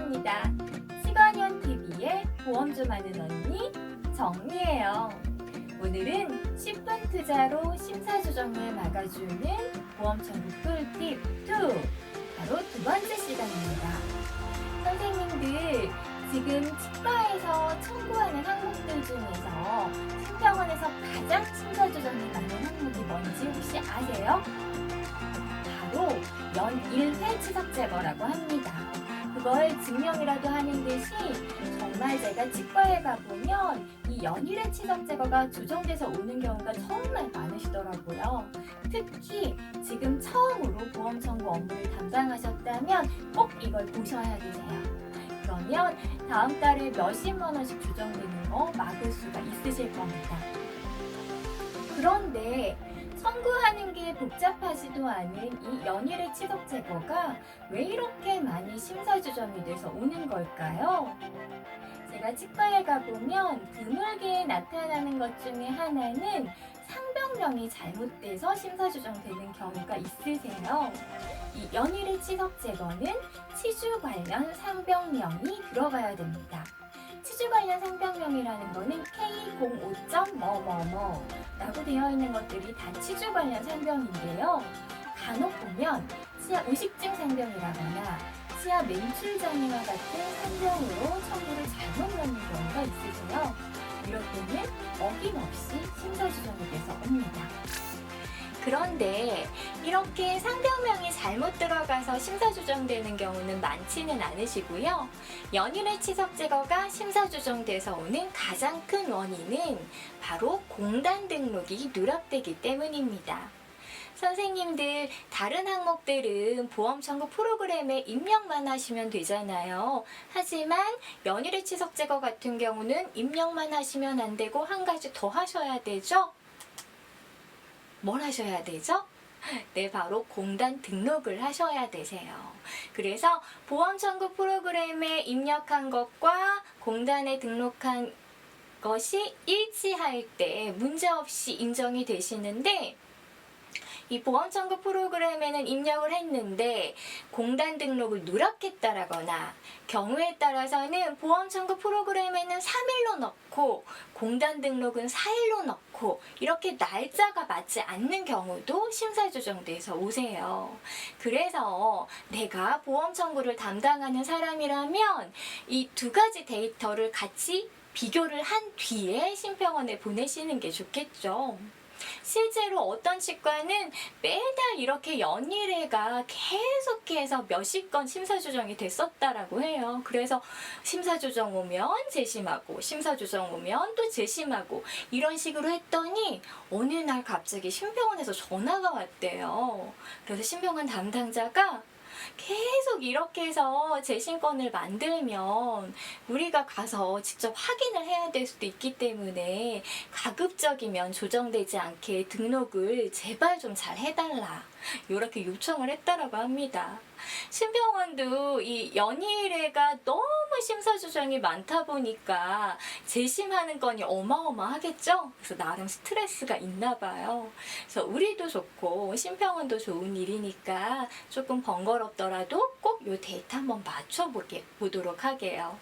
반갑습니다. 시간현 TV의 보험 좀 아는 언니 정미예요. 오늘은 10분 투자로 심사조정을 막아주는 보험 청구 꿀팁 2, 바로 두 번째 시간입니다. 선생님들, 지금 치과에서 청구하는 항목들 중에서 신병원에서 가장 심사조정이 많은 항목이 뭔지 혹시 아세요? 바로 연 1회 치석 제거라고 합니다. 그걸 증명이라도 하는 듯이 정말 제가 치과에 가보면 이 연일의 치석 제거가 조정돼서 오는 경우가 정말 많으시더라고요. 특히 지금 처음으로 보험 청구 업무를 담당하셨다면 꼭 이걸 보셔야 되세요. 그러면 다음 달에 몇십만 원씩 조정되는 거 막을 수가 있으실 겁니다. 그런데 청구하는 게 복잡하지도 않은 이 연일의 치석 제거가 왜 이렇게 많이 심사조정이 돼서 오는 걸까요? 제가 치과에 가보면 드물게 나타나는 것 중에 하나는 상병명이 잘못돼서 심사조정되는 경우가 있으세요. 이 연일의 치석 제거는 치주 관련 상병명이 들어가야 됩니다. 치주 관련 상병명이라는 거는 K05.뭐뭐뭐 라고 되어 있는 것들이 다 치주 관련 상병인데요. 간혹 보면 치아 의식증 상병이라거나 치아 맨출 장애와 같은 상병으로 청구를 잘못 넣는 경우가 있으세요. 이럴 때는 어김없이 심사조정이 돼서 옵니다. 그런데 이렇게 상병명이 잘못 들어가서 심사조정되는 경우는 많지는 않으시고요. 연일의 치석 제거가 심사조정돼서 오는 가장 큰 원인은 바로 공단 등록이 누락되기 때문입니다. 선생님들, 다른 항목들은 보험 청구 프로그램에 입력만 하시면 되잖아요. 하지만 연일의 치석 제거 같은 경우는 입력만 하시면 안 되고 한 가지 더 하셔야 되죠? 뭘 하셔야 되죠? 네, 바로 공단 등록을 하셔야 되세요. 그래서 보험 청구 프로그램에 입력한 것과 공단에 등록한 것이 일치할 때 문제없이 인정이 되시는데, 이 보험 청구 프로그램에는 입력을 했는데 공단 등록을 누락했다라거나 경우에 따라서는 보험 청구 프로그램에는 3일로 넣고 공단 등록은 4일로 넣고 이렇게 날짜가 맞지 않는 경우도 심사조정돼서 오세요. 그래서 내가 보험 청구를 담당하는 사람이라면 이 두 가지 데이터를 같이 비교를 한 뒤에 심평원에 보내시는 게 좋겠죠. 실제로 어떤 치과는 매달 이렇게 연일회가 계속해서 몇십 건 심사조정이 됐었다라고 해요. 그래서 심사조정 오면 재심하고 심사조정 오면 또 재심하고 이런 식으로 했더니 어느 날 갑자기 신병원에서 전화가 왔대요. 그래서 신병원 담당자가 계속 이렇게 해서 재신권을 만들면 우리가 가서 직접 확인을 해야 될 수도 있기 때문에 가급적이면 조정되지 않게 등록을 제발 좀 잘 해달라, 이렇게 요청을 했다라고 합니다. 신병원도 이 연일회가 너무 심사조정이 많다 보니까 재심하는 건이 어마어마하겠죠? 그래서 나름 스트레스가 있나 봐요. 그래서 우리도 좋고 신병원도 좋은 일이니까 조금 번거롭더라도 꼭 이 데이터 한번 맞춰보도록 하게요.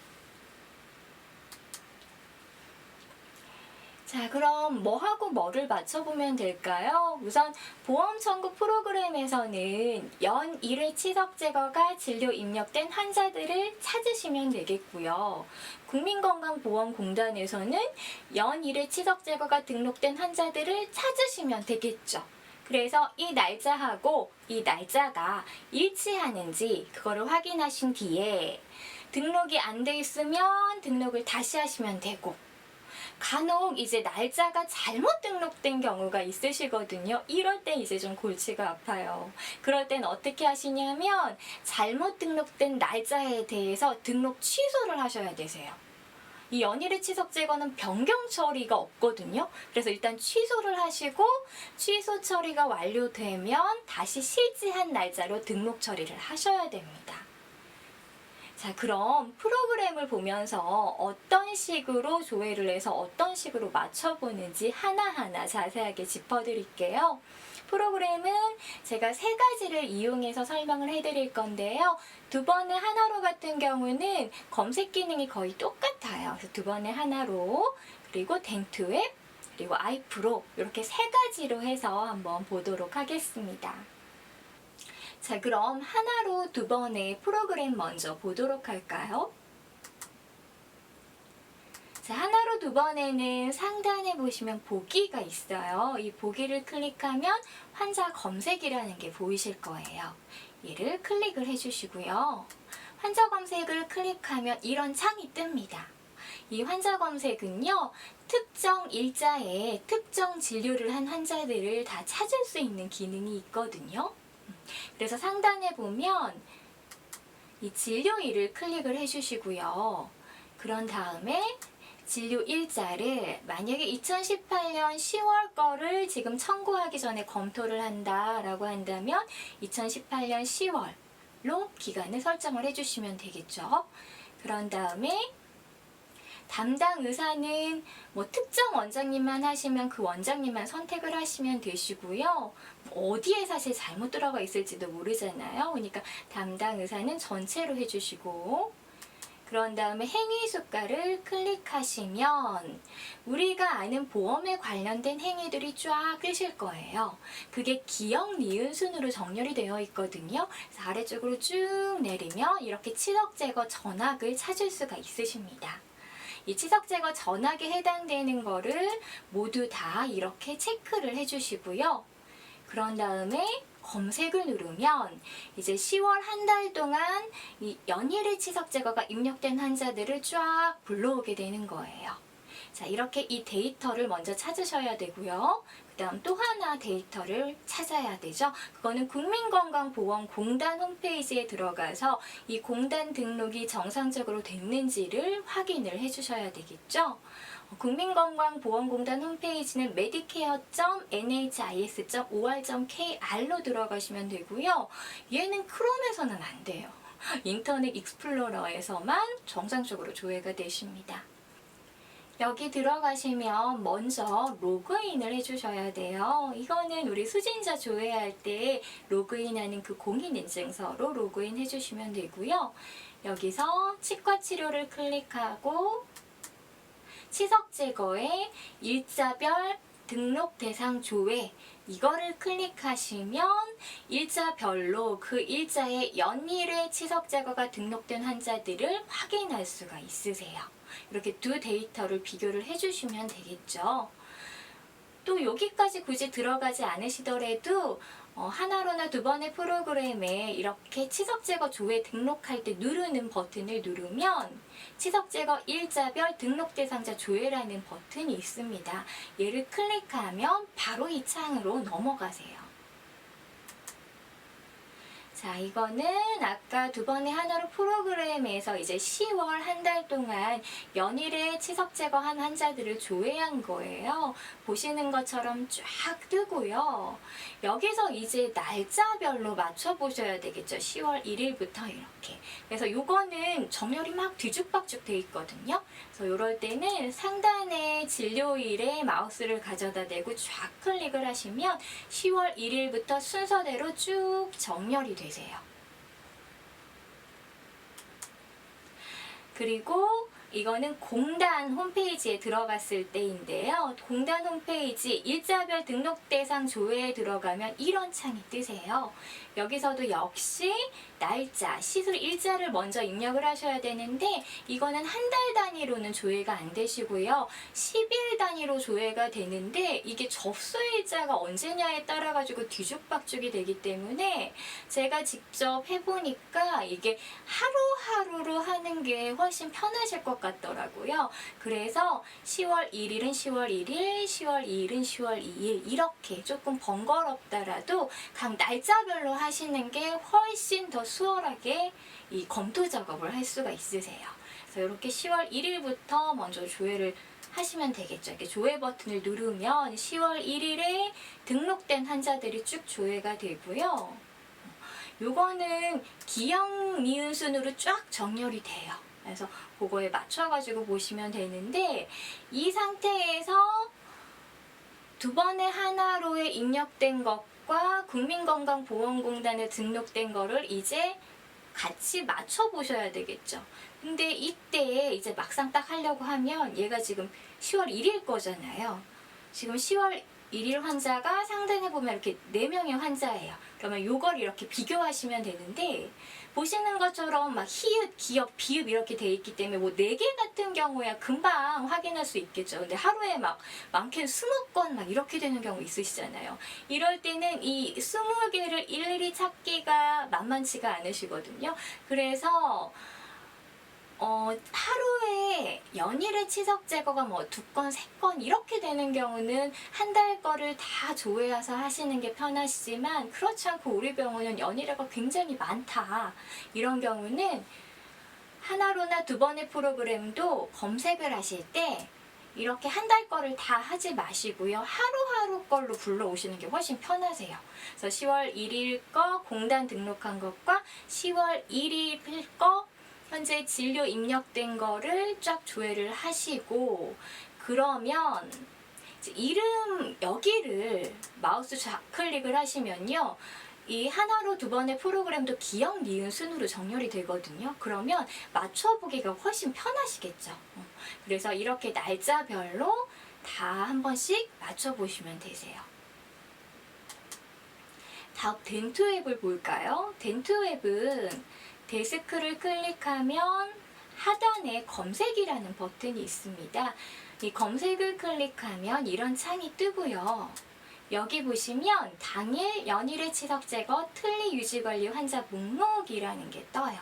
자, 그럼 뭐하고 뭐를 맞춰보면 될까요? 우선 보험 청구 프로그램에서는 연 1회 치석 제거가 진료 입력된 환자들을 찾으시면 되겠고요. 국민건강보험공단에서는 연 1회 치석 제거가 등록된 환자들을 찾으시면 되겠죠. 그래서 이 날짜하고 이 날짜가 일치하는지 그거를 확인하신 뒤에 등록이 안 돼 있으면 등록을 다시 하시면 되고, 간혹 이제 날짜가 잘못 등록된 경우가 있으시거든요. 이럴 때 이제 좀 골치가 아파요. 그럴 땐 어떻게 하시냐면 잘못 등록된 날짜에 대해서 등록 취소를 하셔야 되세요. 이 연일의 치석 제거는 변경 처리가 없거든요. 그래서 일단 취소를 하시고 취소 처리가 완료되면 다시 실지한 날짜로 등록 처리를 하셔야 됩니다. 자, 그럼 프로그램을 보면서 어떤 식으로 조회를 해서 어떤 식으로 맞춰보는지 하나하나 자세하게 짚어드릴게요. 프로그램은 제가 세 가지를 이용해서 설명을 해드릴 건데요. 두 번의 하나로 같은 경우는 검색 기능이 거의 똑같아요. 그래서 두 번의 하나로, 그리고 댕투앱, 그리고 아이프로 이렇게 세 가지로 해서 한번 보도록 하겠습니다. 자, 그럼 하나로 두 번의 프로그램 먼저 보도록 할까요? 자, 하나로 두 번에는 상단에 보시면 보기가 있어요. 이 보기를 클릭하면 환자 검색이라는 게 보이실 거예요. 얘를 클릭을 해주시고요. 환자 검색을 클릭하면 이런 창이 뜹니다. 이 환자 검색은요, 특정 일자에 특정 진료를 한 환자들을 다 찾을 수 있는 기능이 있거든요. 그래서 상단에 보면 이 진료일을 클릭을 해주시고요. 그런 다음에 진료 일자를 만약에 2018년 10월 거를 지금 청구하기 전에 검토를 한다라고 한다면 2018년 10월로 기간을 설정을 해주시면 되겠죠. 그런 다음에 담당 의사는 뭐 특정 원장님만 하시면 그 원장님만 선택을 하시면 되시고요. 어디에 사실 잘못 들어가 있을지도 모르잖아요. 그러니까 담당 의사는 전체로 해주시고, 그런 다음에 행위 숫가를 클릭하시면 우리가 아는 보험에 관련된 행위들이 쫙 뜨실 거예요. 그게 기억, 니은 순으로 정렬이 되어 있거든요. 그래서 아래쪽으로 쭉 내리면 이렇게 치석 제거 전악을 찾을 수가 있으십니다. 이 치석 제거 전악에 해당되는 거를 모두 다 이렇게 체크를 해주시고요. 그런 다음에 검색을 누르면 이제 10월 한 달 동안 이 연일의 치석 제거가 입력된 환자들을 쫙 불러오게 되는 거예요. 자, 이렇게 이 데이터를 먼저 찾으셔야 되고요. 그 다음 또 하나 데이터를 찾아야 되죠. 그거는 국민건강보험공단 홈페이지에 들어가서 이 공단 등록이 정상적으로 됐는지를 확인을 해주셔야 되겠죠. 국민건강보험공단 홈페이지는 medicare.nhis.or.kr로 들어가시면 되고요. 얘는 크롬에서는 안 돼요. 인터넷 익스플로러에서만 정상적으로 조회가 되십니다. 여기 들어가시면 먼저 로그인을 해주셔야 돼요. 이거는 우리 수진자 조회할 때 로그인하는 그 공인인증서로 로그인 해주시면 되고요. 여기서 치과 치료를 클릭하고 치석 제거에 일자별 등록 대상 조회 이거를 클릭하시면 일자별로 그 일자의 연일의 치석 제거가 등록된 환자들을 확인할 수가 있으세요. 이렇게 두 데이터를 비교를 해주시면 되겠죠. 또 여기까지 굳이 들어가지 않으시더라도 하나로나 두 번의 프로그램에 이렇게 치석 제거 조회 등록할 때 누르는 버튼을 누르면 치석 제거 일자별 등록 대상자 조회라는 버튼이 있습니다. 얘를 클릭하면 바로 이 창으로 넘어가세요. 자, 이거는 아까 두 번의 하나로 프로그램에서 이제 10월 한 달 동안 연일에 치석 제거한 환자들을 조회한 거예요. 보시는 것처럼 쫙 뜨고요. 여기서 이제 날짜별로 맞춰보셔야 되겠죠. 10월 1일부터 이렇게. 그래서 요거는 정렬이 막 뒤죽박죽 돼 있거든요. 그래서 이럴 때는 상단에 진료일에 마우스를 가져다 대고 쫙 클릭을 하시면 10월 1일부터 순서대로 쭉 정렬이 되세요. 그리고 이거는 공단 홈페이지에 들어갔을 때인데요. 공단 홈페이지 일자별 등록 대상 조회에 들어가면 이런 창이 뜨세요. 여기서도 역시 날짜, 시술 일자를 먼저 입력을 하셔야 되는데 이거는 한 달 단위로는 조회가 안 되시고요. 10일 단위로 조회가 되는데 이게 접수 일자가 언제냐에 따라 가지고 뒤죽박죽이 되기 때문에 제가 직접 해보니까 이게 하루하루로 하는 게 훨씬 편하실 것 같더라고요. 그래서 10월 1일은 10월 1일, 10월 2일은 10월 2일 이렇게 조금 번거롭더라도 각 날짜별로 하시는 게 훨씬 더 수월하게 이 검토 작업을 할 수가 있으세요. 그래서 이렇게 10월 1일부터 먼저 조회를 하시면 되겠죠. 이렇게 조회 버튼을 누르면 10월 1일에 등록된 환자들이 쭉 조회가 되고요. 요거는 기억 니은 순으로 쫙 정렬이 돼요. 그래서 그거에 맞춰가지고 보시면 되는데 이 상태에서 두 번의 하나로에 입력된 것과 것과 국민건강보험공단에 등록된 거를 이제 같이 맞춰 보셔야 되겠죠. 근데 이때 이제 막상 딱 하려고 하면 얘가 지금 10월 1일 거잖아요. 지금 10월 1일 환자가 상단에 보면 이렇게 4명의 환자예요. 그러면 요걸 이렇게 비교하시면 되는데, 보시는 것처럼 막 히읗, 기역, 비읍 이렇게 돼 있기 때문에 뭐 4개 같은 경우야 금방 확인할 수 있겠죠. 근데 하루에 막 많게는 20건 막 이렇게 되는 경우 있으시잖아요. 이럴 때는 이 20개를 일일이 찾기가 만만치가 않으시거든요. 그래서 하루에 연일의 치석 제거가 뭐 2건, 3건 이렇게 되는 경우는 한 달 거를 다 조회해서 하시는 게 편하시지만, 그렇지 않고 우리 병원은 연일회가 굉장히 많다. 이런 경우는 하나로나 2번의 프로그램도 검색을 하실 때 이렇게 한 달 거를 다 하지 마시고요. 하루하루 걸로 불러오시는 게 훨씬 편하세요. 그래서 10월 1일 거 공단 등록한 것과 10월 1일 거 현재 진료 입력된 거를 쫙 조회를 하시고, 그러면 이름 여기를 마우스 좌클릭을 하시면요. 이 하나로 2번의 프로그램도 기역, 니은, 순으로 정렬이 되거든요. 그러면 맞춰보기가 훨씬 편하시겠죠. 그래서 이렇게 날짜별로 다 한 번씩 맞춰보시면 되세요. 다음 덴트웹을 볼까요? 덴트웹은 데스크를 클릭하면 하단에 검색이라는 버튼이 있습니다. 이 검색을 클릭하면 이런 창이 뜨고요. 여기 보시면 당일 연일의 치석 제거 틀니 유지 관리 환자 목록이라는 게 떠요.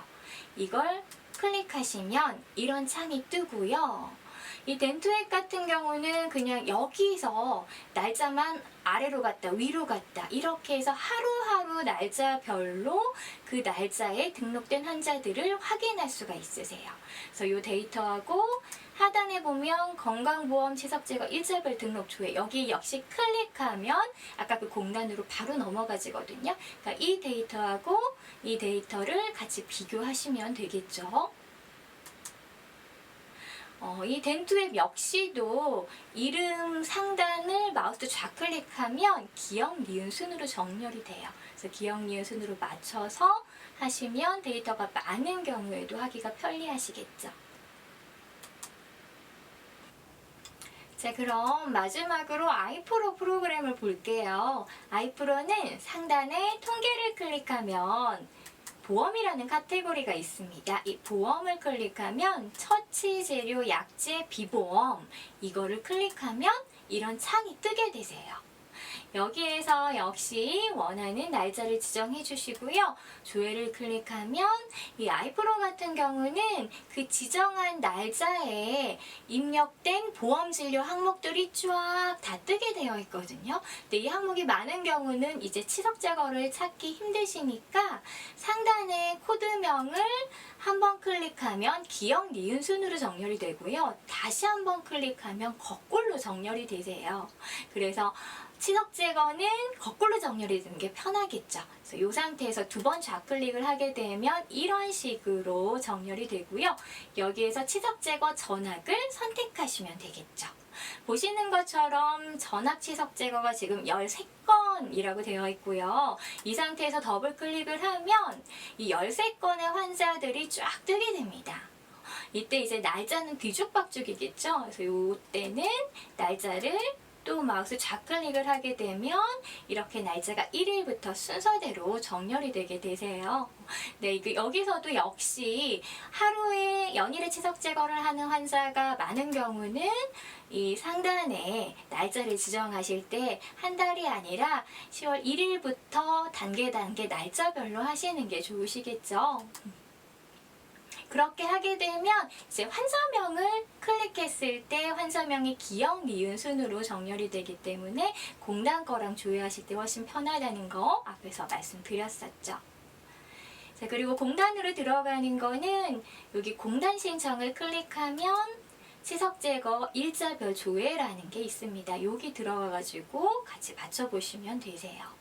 이걸 클릭하시면 이런 창이 뜨고요. 이 덴트웹 같은 경우는 그냥 여기서 날짜만 아래로 갔다 위로 갔다 이렇게 해서 하루하루 날짜별로 그 날짜에 등록된 환자들을 확인할 수가 있으세요. 그래서 이 데이터하고 하단에 보면 건강보험 치석제거 일자별 등록 조회, 여기 역시 클릭하면 아까 그 공단으로 바로 넘어가지거든요. 그러니까 이 데이터하고 이 데이터를 같이 비교하시면 되겠죠. 이 덴트웹 역시도 이름 상단을 마우스 좌클릭하면 기역, 니은, 순으로 정렬이 돼요. 그래서 기역, 니은, 순으로 맞춰서 하시면 데이터가 많은 경우에도 하기가 편리하시겠죠. 자, 그럼 마지막으로 아이프로 프로그램을 볼게요. 아이프로는 상단에 통계를 클릭하면 보험이라는 카테고리가 있습니다. 이 보험을 클릭하면 처치, 재료, 약제, 비보험 이거를 클릭하면 이런 창이 뜨게 되세요. 여기에서 역시 원하는 날짜를 지정해 주시고요. 조회를 클릭하면 이 아이프로 같은 경우는 그 지정한 날짜에 입력된 보험 진료 항목들이 쫙 다 뜨게 되어 있거든요. 근데 이 항목이 많은 경우는 이제 치석 제거를 찾기 힘드시니까 상단에 코드명을 한번 클릭하면 기역, 니은, 순으로 정렬이 되고요. 다시 한번 클릭하면 거꾸로 정렬이 되세요. 그래서 치석 제거는 거꾸로 정렬이 되는 게 편하겠죠. 그래서 이 상태에서 2번 좌클릭을 하게 되면 이런 식으로 정렬이 되고요. 여기에서 치석 제거 전압을 선택하시면 되겠죠. 보시는 것처럼 전압 치석 제거가 지금 13건이라고 되어 있고요. 이 상태에서 더블 클릭을 하면 이 13건의 환자들이 쫙 뜨게 됩니다. 이때 이제 날짜는 뒤죽박죽이겠죠. 그래서 이때는 날짜를 또 마우스 좌클릭을 하게 되면 이렇게 날짜가 1일부터 순서대로 정렬이 되게 되세요. 네, 여기서도 역시 하루에 연일의 치석 제거를 하는 환자가 많은 경우는 이 상단에 날짜를 지정하실 때 한 달이 아니라 10월 1일부터 단계 날짜별로 하시는 게 좋으시겠죠. 그렇게 하게 되면 이제 환자명을 클릭했을 때 환자명이 기역, 니은, 순으로 정렬이 되기 때문에 공단 거랑 조회하실 때 훨씬 편하다는 거 앞에서 말씀드렸었죠. 자, 그리고 공단으로 들어가는 거는 여기 공단 신청을 클릭하면 치석 제거 일자별 조회라는 게 있습니다. 여기 들어가가지고 같이 맞춰보시면 되세요.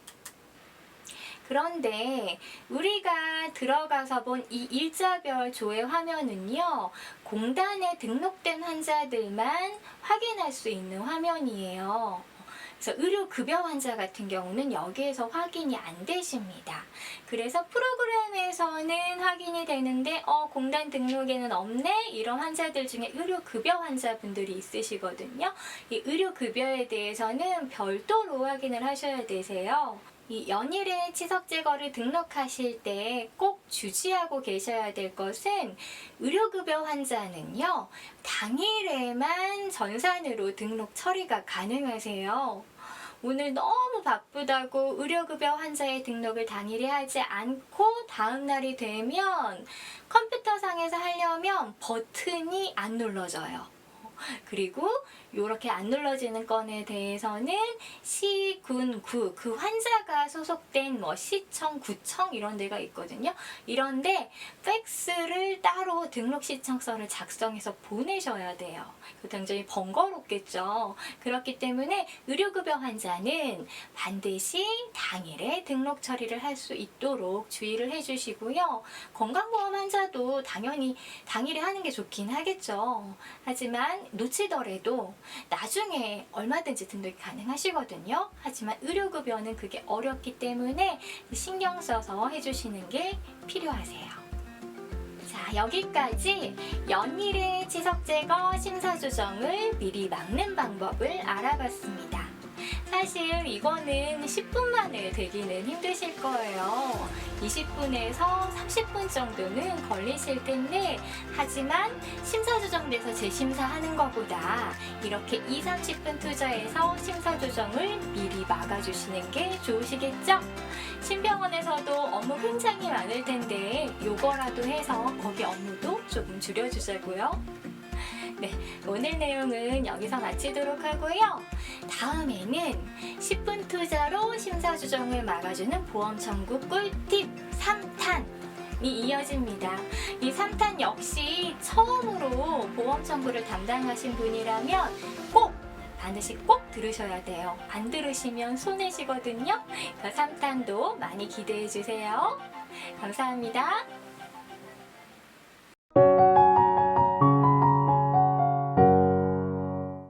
그런데 우리가 들어가서 본 이 일자별 조회 화면은요, 공단에 등록된 환자들만 확인할 수 있는 화면이에요. 그래서 의료급여 환자 같은 경우는 여기에서 확인이 안 되십니다. 그래서 프로그램에서는 확인이 되는데 공단 등록에는 없네? 이런 환자들 중에 의료급여 환자분들이 있으시거든요. 이 의료급여에 대해서는 별도로 확인을 하셔야 되세요. 이 연일의 치석 제거를 등록하실 때 꼭 주지하고 계셔야 될 것은 의료급여 환자는요, 당일에만 전산으로 등록 처리가 가능하세요. 오늘 너무 바쁘다고 의료급여 환자의 등록을 당일에 하지 않고 다음 날이 되면 컴퓨터상에서 하려면 버튼이 안 눌러져요. 그리고 이렇게 안 눌러지는 건에 대해서는 시, 군, 구, 그 환자가 소속된 시청, 구청 이런 데가 있거든요. 이런데 팩스를 따로 등록 신청서를 작성해서 보내셔야 돼요. 굉장히 번거롭겠죠. 그렇기 때문에 의료급여 환자는 반드시 당일에 등록 처리를 할 수 있도록 주의를 해주시고요. 건강보험 환자도 당연히 당일에 하는 게 좋긴 하겠죠. 하지만 놓치더라도 나중에 얼마든지 등록이 가능하시거든요. 하지만 의료급여는 그게 어렵기 때문에 신경 써서 해주시는 게 필요하세요. 자, 여기까지 연일의 치석 제거 심사조정을 미리 막는 방법을 알아봤습니다. 사실 이거는 10분 만에 되기는 힘드실 거예요. 20분에서 30분 정도는 걸리실 텐데, 하지만 심사조정돼서 재심사하는 것보다 이렇게 2, 30분 투자해서 심사조정을 미리 막아주시는 게 좋으시겠죠? 신병원에서도 업무 굉장히 많을 텐데 요거라도 해서 거기 업무도 조금 줄여주자고요. 네, 오늘 내용은 여기서 마치도록 하고요. 다음에는 10분 투자로 심사조정을 막아주는 보험 청구 꿀팁 3탄 이 이어집니다. 이 3탄 역시 처음으로 보험 청구를 담당하신 분이라면 반드시 꼭 들으셔야 돼요. 안 들으시면 손해시거든요. 3탄도 많이 기대해 주세요. 감사합니다.